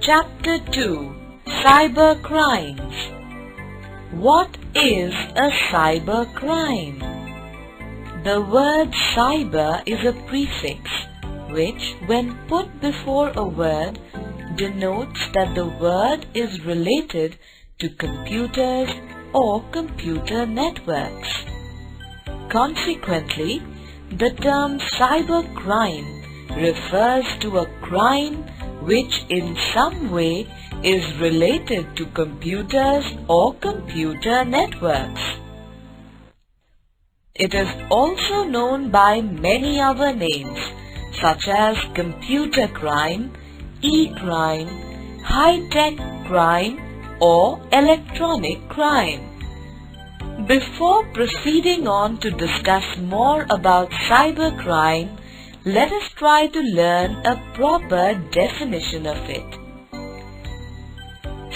Chapter 2 Cyber Crimes. What is a cyber crime? The word cyber is a prefix which, when put before a word, denotes that the word is related to computers or computer networks. Consequently, the term cybercrime refers to a crime which in some way is related to computers or computer networks. It is also known by many other names such as computer crime, e-crime, high-tech crime, or electronic crime. Before proceeding on to discuss more about cybercrime, let us try to learn a proper definition of it.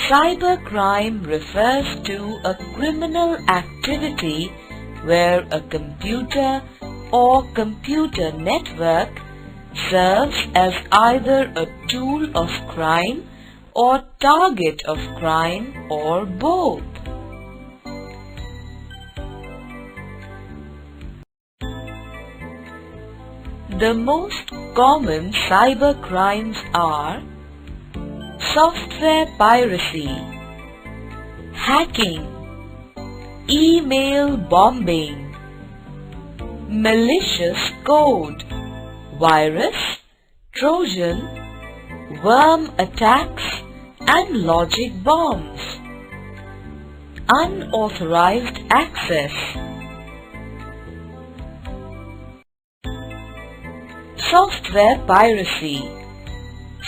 Cybercrime refers to a criminal activity where a computer or computer network serves as either a tool of crime or target of crime or both. The most common cyber crimes are software piracy, hacking, email bombing, malicious code, virus, Trojan, worm attacks, and logic bombs. Unauthorized access. Software piracy.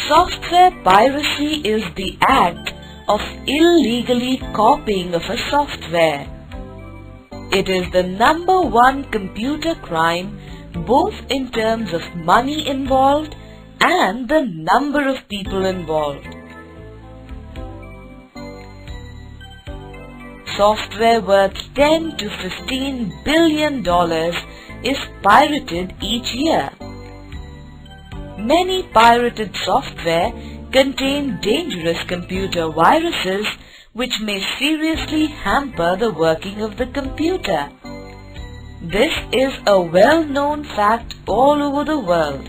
Software piracy is the act of illegally copying of a software. It is the number one computer crime both in terms of money involved and the number of people involved. Software worth $10 to $15 billion is pirated each year. Many pirated software contain dangerous computer viruses which may seriously hamper the working of the computer. This is a well-known fact all over the world.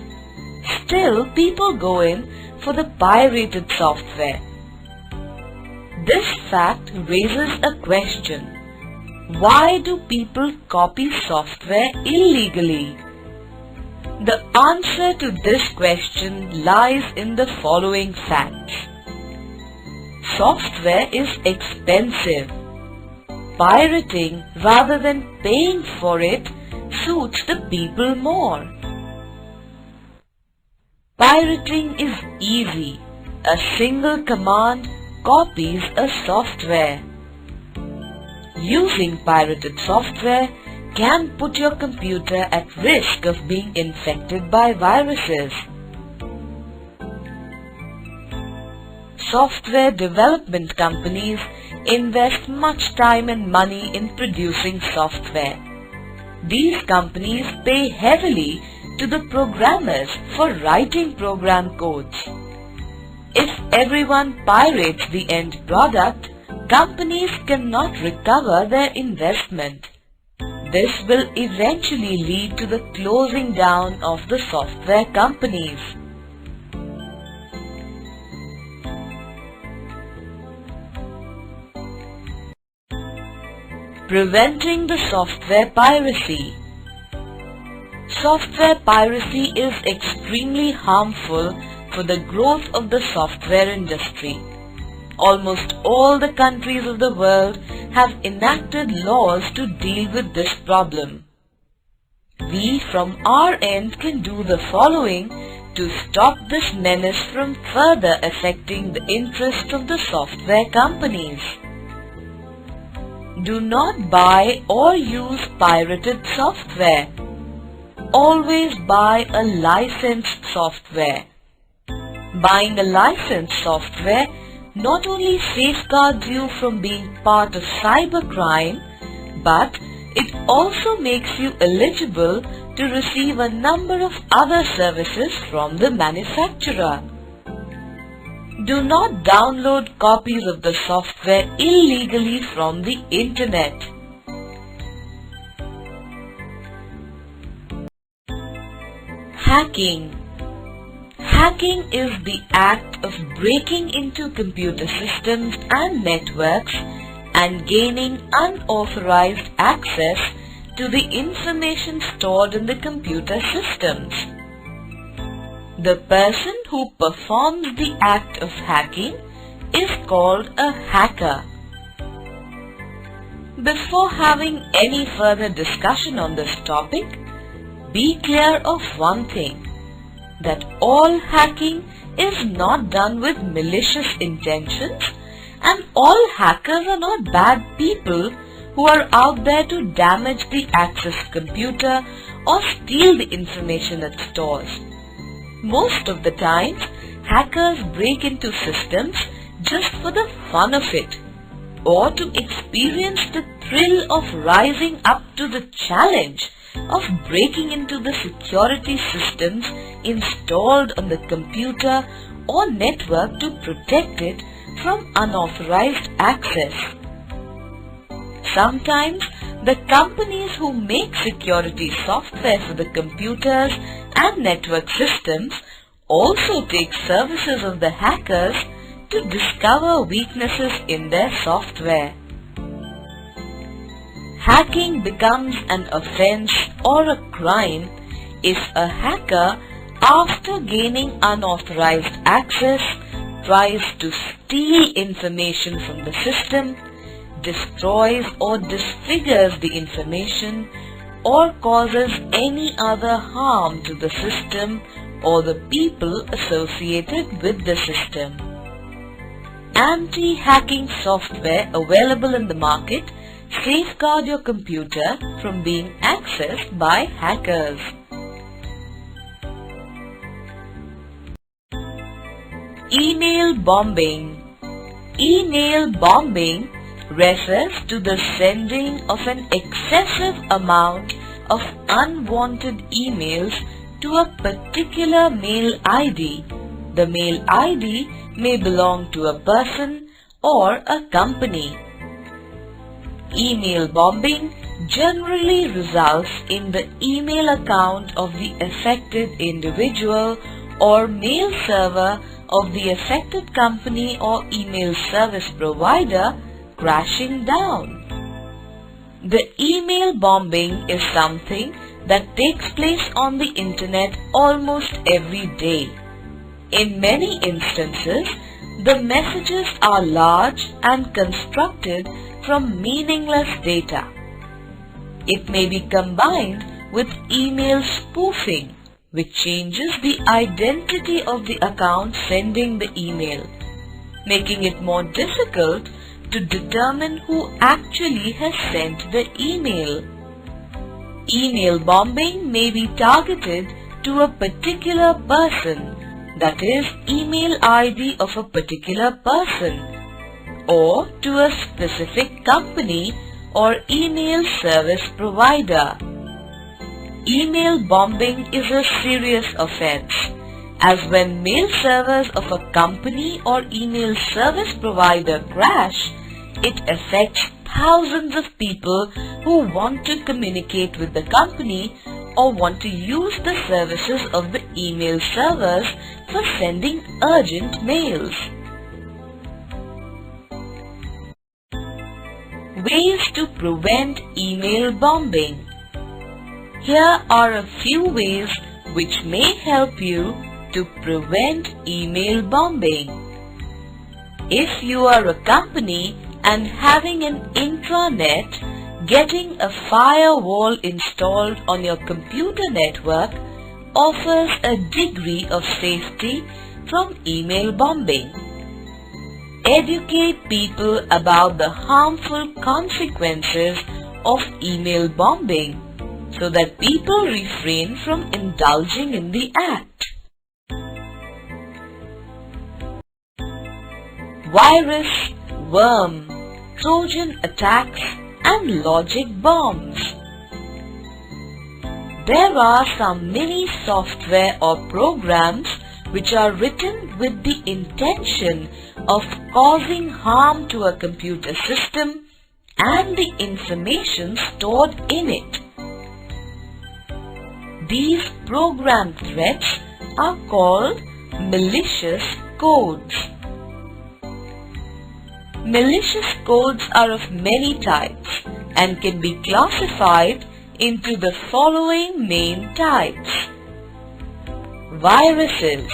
Still, people go in for the pirated software. This fact raises a question. Why do people copy software illegally? The answer to this question lies in the following facts. Software is expensive. Pirating rather than paying for it suits the people more. Pirating is easy. A single command copies a software. Using pirated software can put your computer at risk of being infected by viruses. Software development companies invest much time and money in producing software. These companies pay heavily to the programmers for writing program codes. If everyone pirates the end product, companies cannot recover their investment. This will eventually lead to the closing down of the software companies. Preventing the software piracy. Software piracy is extremely harmful for the growth of the software industry. Almost all the countries of the world have enacted laws to deal with this problem. We from our end can do the following to stop this menace from further affecting the interest of the software companies. Do not buy or use pirated software. Always buy a licensed software. Buying a licensed software not only safeguards you from being part of cybercrime, but It also makes you eligible to receive a number of other services from the manufacturer. Do not download copies of the software illegally from the internet. Hacking. Hacking is the act of breaking into computer systems and networks and gaining unauthorized access to the information stored in the computer systems. The person who performs the act of hacking is called a hacker. Before having any further discussion on this topic, be clear of one thing, that all hacking is not done with malicious intentions, and all hackers are not bad people who are out there to damage the access computer or steal the information it stores. Most of the times, hackers break into systems just for the fun of it, or to experience the thrill of rising up to the challenge of breaking into the security systems installed on the computer or network to protect it from unauthorized access. Sometimes, the companies who make security software for the computers and network systems also take services of the hackers to discover weaknesses in their software. Hacking becomes an offense or a crime if a hacker, after gaining unauthorized access, tries to steal information from the system, destroys or disfigures the information, or causes any other harm to the system or the people associated with the system. Anti-hacking software available in the market safeguard your computer from being accessed by hackers. Email bombing. Email bombing refers to the sending of an excessive amount of unwanted emails to a particular mail ID. The mail ID may belong to a person or a company. Email bombing generally results in the email account of the affected individual or mail server of the affected company or email service provider crashing down. The email bombing is something that takes place on the internet almost every day. In many instances, the messages are large and constructed from meaningless data. It may be combined with email spoofing, which changes the identity of the account sending the email, making it more difficult to determine who actually has sent the email. Email bombing may be targeted to a particular person, that is, email ID of a particular person, or to a specific company or email service provider. Email bombing is a serious offense, as when mail servers of a company or email service provider crash, it affects thousands of people who want to communicate with the company or want to use the services of the email servers for sending urgent mails. Ways to prevent email bombing. Here are a few ways which may help you to prevent email bombing. If you are a company and having an intranet, getting a firewall installed on your computer network offers a degree of safety from email bombing. Educate people about the harmful consequences of email bombing so that people refrain from indulging in the act. Virus, worm, Trojan attacks and logic bombs. There are some mini software or programs which are written with the intention of causing harm to a computer system and the information stored in it. These program threads are called malicious codes. Malicious codes are of many types and can be classified into the following main types. Viruses.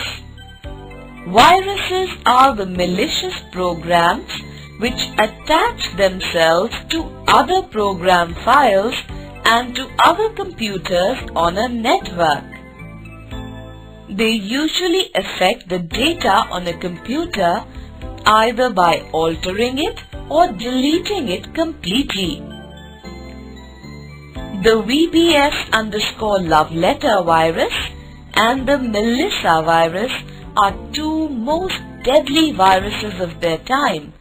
Viruses are the malicious programs which attach themselves to other program files and to other computers on a network. They usually affect the data on a computer either by altering it or deleting it completely. The VBS_love letter virus and the Melissa virus are two most deadly viruses of their time,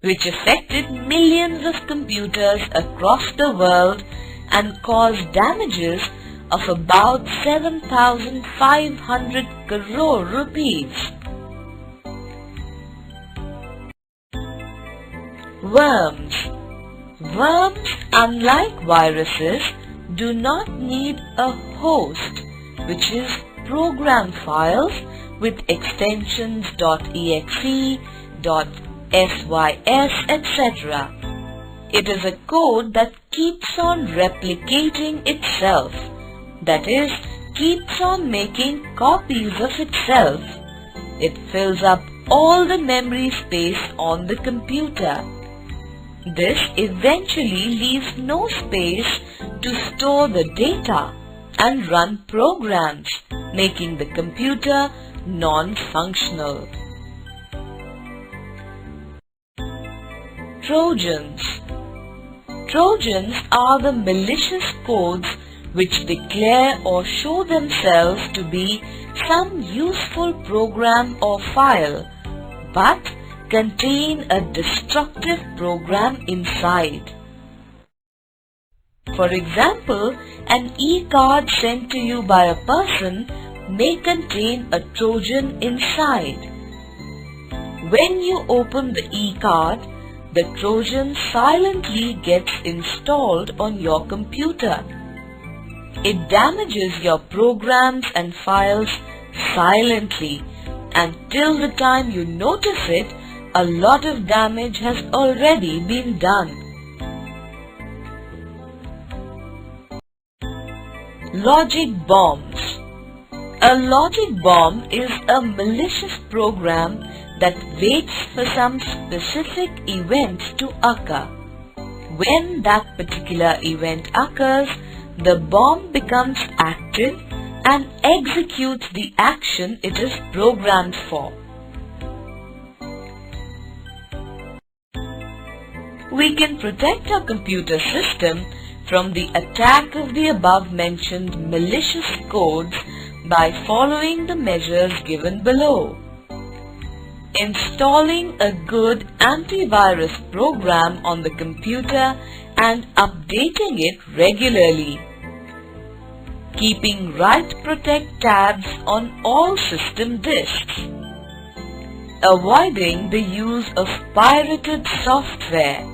which affected millions of computers across the world and caused damages of about 7,500 crore rupees. Worms. Worms, unlike viruses, do not need a host, which is program files with extensions .exe, .sys, etc. It is a code that keeps on replicating itself, that is, keeps on making copies of itself. It fills up all the memory space on the computer. This eventually leaves no space to store the data and run programs, making the computer non-functional. Trojans. Trojans are the malicious codes which declare or show themselves to be some useful program or file, but contain a destructive program inside. For example, an e-card sent to you by a person may contain a Trojan inside. When you open the e-card, the Trojan silently gets installed on your computer. It damages your programs and files silently, and till the time you notice it, a lot of damage has already been done. Logic bombs. A logic bomb is a malicious program that waits for some specific event to occur. When that particular event occurs, the bomb becomes active and executes the action it is programmed for. We can protect our computer system from the attack of the above-mentioned malicious codes by following the measures given below. Installing a good antivirus program on the computer and updating it regularly. Keeping Write Protect tabs on all system disks. Avoiding the use of pirated software.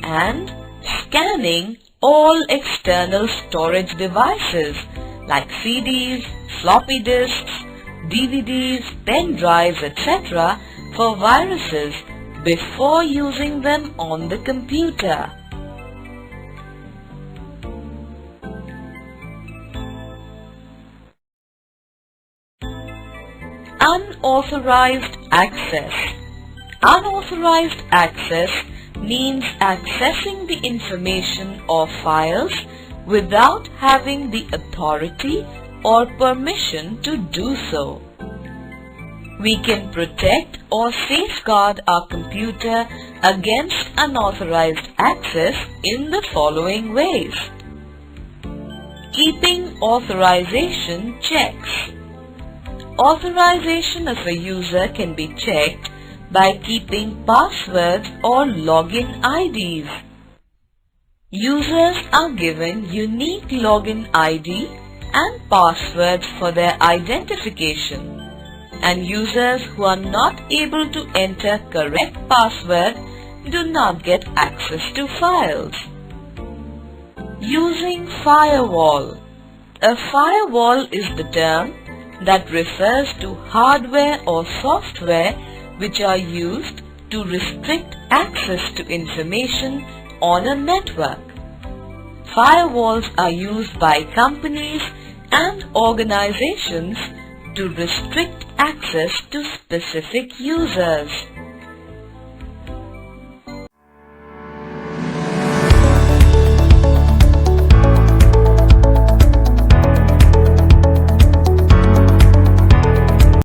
And scanning all external storage devices like CDs, floppy disks, DVDs, pen drives, etc. for viruses before using them on the computer. Unauthorized access. Unauthorized access means accessing the information or files without having the authority or permission to do so. We can protect or safeguard our computer against unauthorized access in the following ways. Keeping authorization checks. Authorization of a user can be checked by keeping passwords or login IDs. Users are given unique login ID and passwords for their identification, and users who are not able to enter correct password do not get access to files. Using firewall. A firewall is the term that refers to hardware or software which are used to restrict access to information on a network. Firewalls are used by companies and organizations to restrict access to specific users.